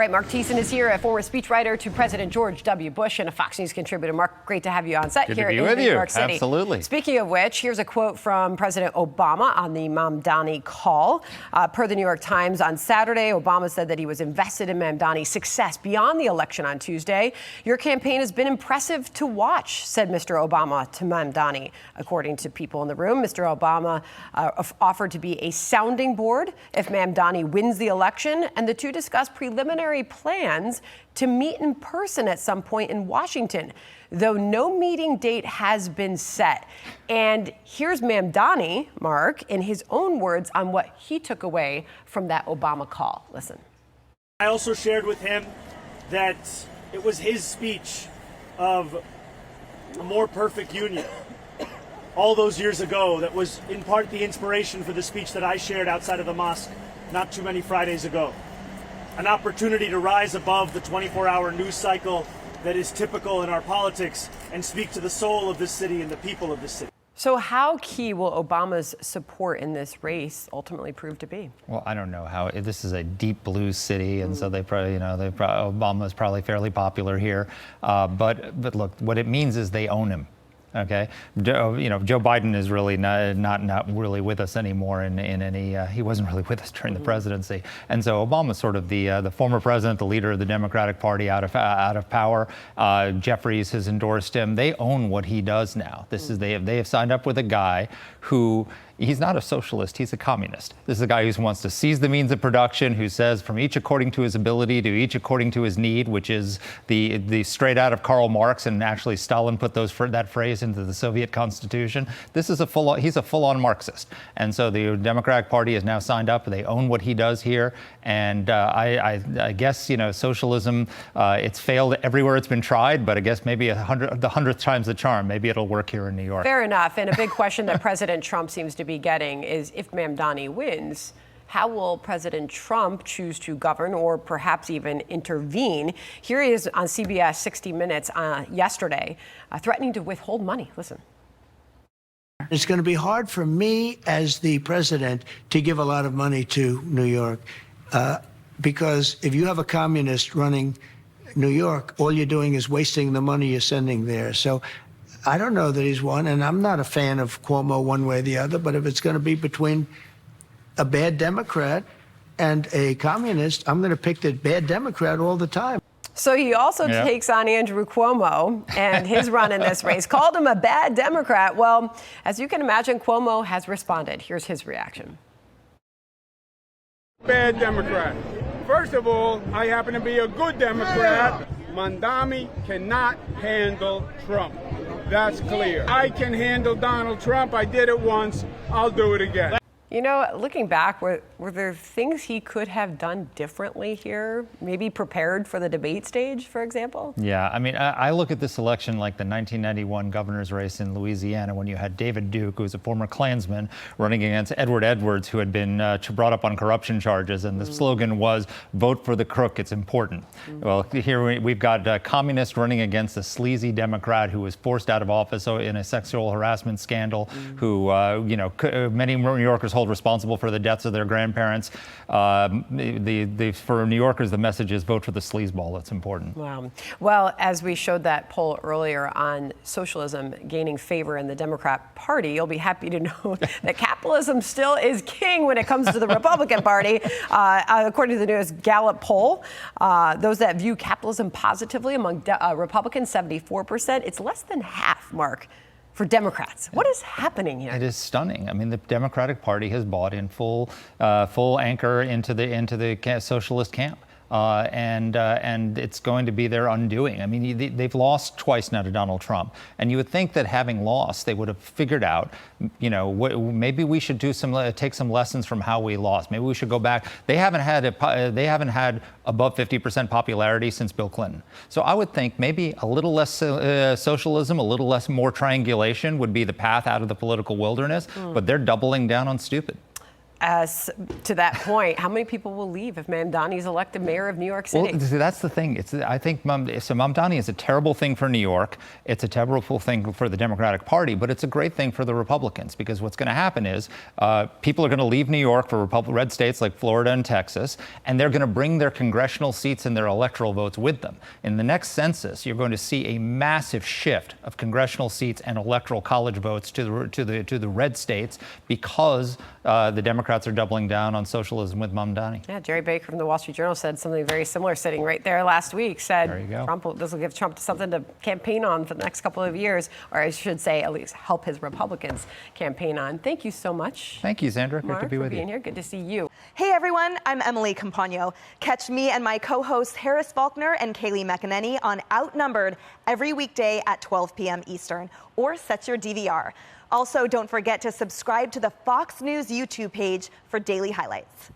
Right, Marc Thiessen is here, a former speechwriter to President George W. Bush and a Fox News contributor. Marc, great to have you on set here in New York City. Absolutely. Speaking of which, here's a quote from President Obama on the Mamdani call. Per the New York Times, on Saturday, Obama said that he was invested in Mamdani's success beyond the election on Tuesday. Your campaign has been impressive to watch, said Mr. Obama to Mamdani. According to people in the room, Mr. Obama offered to be a sounding board if Mamdani wins the election, and the two discussed preliminary plans to meet in person at some point in Washington, though no meeting date has been set. And here's Mamdani, Marc, in his own words on what he took away from that Obama call. Listen. I also shared with him that it was his speech of a more perfect union all those years ago that was in part the inspiration for the speech that I shared outside of the mosque not too many Fridays ago. An opportunity to rise above the 24-hour news cycle that is typical in our politics and speak to the soul of this city and the people of this city. So how key will Obama's support in this race ultimately prove to be? Well, I don't know how. This is a deep blue city, and so they probably, Obama's probably fairly popular here. But look, what it means is they own him. Okay, Joe Biden is really not really with us anymore in any. He wasn't really with us during the presidency, and so Obama's sort of the former president, the leader of the Democratic Party out of power. Jeffries has endorsed him. They own what he does now. This is they have signed up with a guy who. He's not a socialist, he's a communist. This is a guy who wants to seize the means of production, who says from each according to his ability to each according to his need, which is the straight out of Karl Marx, and actually Stalin put that phrase into the Soviet Constitution. He's a full-on Marxist. And so the Democratic Party has now signed up. They own what he does here. And I guess, socialism, it's failed everywhere it's been tried, but I guess maybe the 100th time's the charm. Maybe it'll work here in New York. Fair enough. And a big question that President Trump seems to be getting is, if Mamdani wins, how will President Trump choose to govern or perhaps even intervene? Here he is on CBS 60 Minutes yesterday, threatening to withhold money. Listen. It's going to be hard for me as the president to give a lot of money to New York, because if you have a communist running New York, all you're doing is wasting the money you're sending there. So I don't know that he's won, and I'm not a fan of Cuomo one way or the other, but if it's going to be between a bad Democrat and a communist, I'm going to pick the bad Democrat all the time. So he also takes on Andrew Cuomo and his run in this race, called him a bad Democrat. Well, as you can imagine, Cuomo has responded. Here's his reaction. Bad Democrat. First of all, I happen to be a good Democrat. Mamdani cannot handle Trump. That's clear. I can handle Donald Trump. I did it once. I'll do it again. Looking back, were there things he could have done differently here? Maybe prepared for the debate stage, for example? Yeah, I mean, I look at this election like the 1991 governor's race in Louisiana, when you had David Duke, who was a former Klansman, running against Edward Edwards, who had been brought up on corruption charges, and the slogan was, "Vote for the crook, it's important." Well, here we've got a communist running against a sleazy Democrat who was forced out of office in a sexual harassment scandal, who, many New Yorkers hold responsible for the deaths of their grandparents. For New Yorkers, the message is vote for the sleazeball. That's important. Wow. Well, as we showed that poll earlier on socialism gaining favor in the Democrat Party, you'll be happy to know that capitalism still is king when it comes to the Republican Party. According to the newest Gallup poll, those that view capitalism positively among Republicans, 74%. It's less than half, Marc, for Democrats. What is happening here? It is stunning. I mean, the Democratic Party has bought in full anchor into the socialist camp. And it's going to be their undoing. I mean, they've lost twice now to Donald Trump, and you would think that having lost, they would have figured out, maybe we should take some lessons from how we lost. Maybe we should go back. They haven't had above 50% popularity since Bill Clinton. So I would think maybe a little less socialism, a little less more triangulation would be the path out of the political wilderness. But they're doubling down on stupid. To that point, how many people will leave if Mamdani is elected mayor of New York City? Well, that's the thing. I think Mamdani is a terrible thing for New York. It's a terrible thing for the Democratic Party, but it's a great thing for the Republicans, because what's going to happen is people are going to leave New York for red states like Florida and Texas, and they're going to bring their congressional seats and their electoral votes with them. In the next census, you're going to see a massive shift of congressional seats and electoral college votes to the red states, because the Democrats are doubling down on socialism with Mamdani. Yeah, Jerry Baker from the Wall Street Journal said something very similar, sitting right there last week. Said this will give Trump something to campaign on for the next couple of years, or I should say, at least help his Republicans campaign on. Thank you so much. Thank you, Sandra. Marc, Great to be with being you. Here. Good to see you. Hey everyone, I'm Emily Campagno. Catch me and my co-hosts Harris Faulkner and Kaylee McEnany on Outnumbered every weekday at 12 p.m. Eastern, or set your DVR. Also, don't forget to subscribe to the Fox News YouTube page for daily highlights.